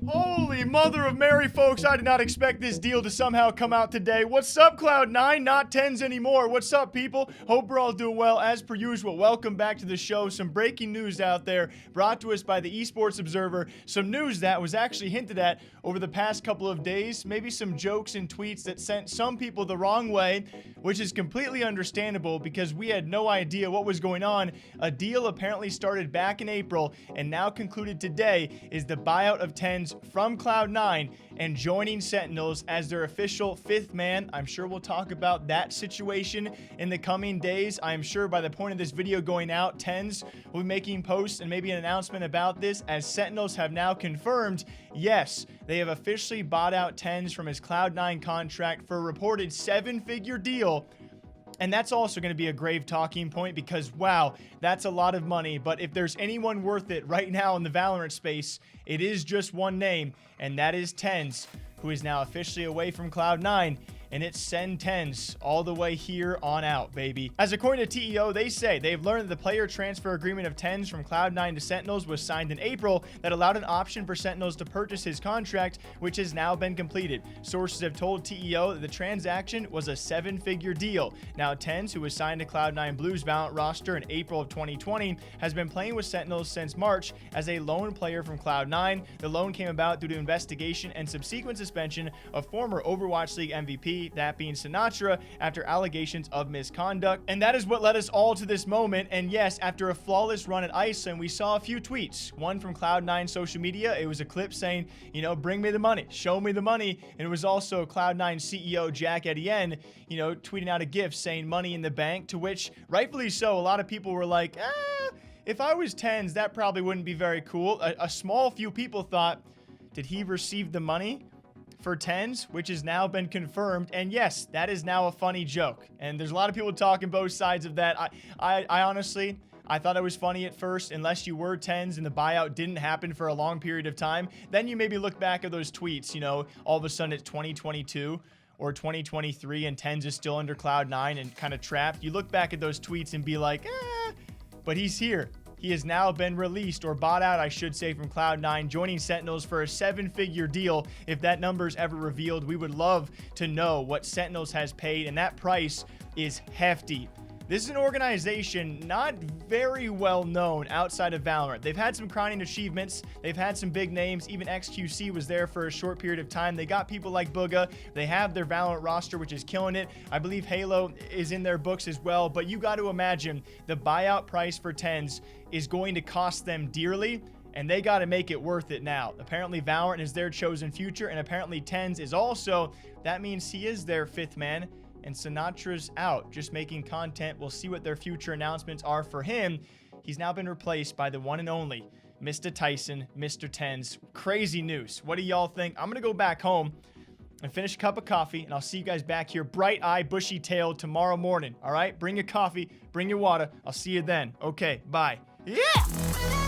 Holy mother of Mary, folks. I did not expect this deal to somehow come out today. What's up, CLOUD9? Not Tenz anymore. What's up, people? Hope we're all doing well. As per usual, welcome back to the show. Some breaking news out there brought to us by the Esports Observer. Some news that was actually hinted at over the past couple of days. Maybe some jokes and tweets that sent some people the wrong way, which is completely understandable because we had no idea what was going on. A deal apparently started back in April and now concluded today is the buyout of Tenz from CLOUD9 and joining Sentinels as their official fifth man. I'm sure we'll talk about that situation in the coming days. I'm sure by the point of this video going out, Tenz will be making posts and maybe an announcement about this, as Sentinels have now confirmed, yes, they have officially bought out Tenz from his CLOUD9 contract for a reported 7-figure deal. And that's also going to be a grave talking point because, wow, that's a lot of money. But if there's anyone worth it right now in the Valorant space, it is just one name, and that is Tenz, who is now officially away from CLOUD9. And it's send Tenz all the way here on out, baby. As according to TEO, they say they've learned that the player transfer agreement of Tenz from CLOUD9 to Sentinels was signed in April that allowed an option for Sentinels to purchase his contract, which has now been completed. Sources have told TEO that the transaction was a 7-figure deal. Now, Tenz, who was signed to CLOUD9 Blue's Valorant roster in April of 2020, has been playing with Sentinels since March as a lone player from CLOUD9. The loan came about due to investigation and subsequent suspension of former Overwatch League MVP, that being Sinatra, after allegations of misconduct. And that is what led us all to this moment. And yes, after a flawless run at Iceland, we saw a few tweets. One from CLOUD9 social media. It was a clip saying, you know, bring me the money, show me the money. And it was also CLOUD9 CEO Jack Etienne, you know, tweeting out a GIF saying money in the bank, to which, rightfully so, a lot of people were like, if I was Tenz, that probably wouldn't be very cool. A small few people thought, did he receive the money for Tenz, which has now been confirmed? And yes, that is now a funny joke, and there's a lot of people talking both sides of that. I honestly, I thought it was funny at first, unless you were Tenz and the buyout didn't happen for a long period of time. Then you maybe look back at those tweets, you know, all of a sudden it's 2022 or 2023 and Tenz is still under CLOUD9 and kind of trapped. You look back at those tweets and be like, but he's here. He has now been released, or bought out, I should say, from CLOUD9, joining Sentinels for a 7-figure deal. If that number is ever revealed, we would love to know what Sentinels has paid, and that price is hefty. This is an organization not very well known outside of Valorant. They've had some crowning achievements. They've had some big names. Even XQC was there for a short period of time. They got people like Booga. They have their Valorant roster, which is killing it. I believe Halo is in their books as well. But you got to imagine the buyout price for Tenz is going to cost them dearly, and they got to make it worth it now. Apparently, Valorant is their chosen future, and apparently Tenz is also. That means he is their fifth man. And Sinatra's out, just making content. We'll see what their future announcements are for him. He's now been replaced by the one and only Mr. Tyson, Mr. Tenz. Crazy news. What do y'all think? I'm going to go back home and finish a cup of coffee, and I'll see you guys back here bright-eyed, bushy-tailed tomorrow morning. All right? Bring your coffee, bring your water. I'll see you then. Okay, bye. Yeah!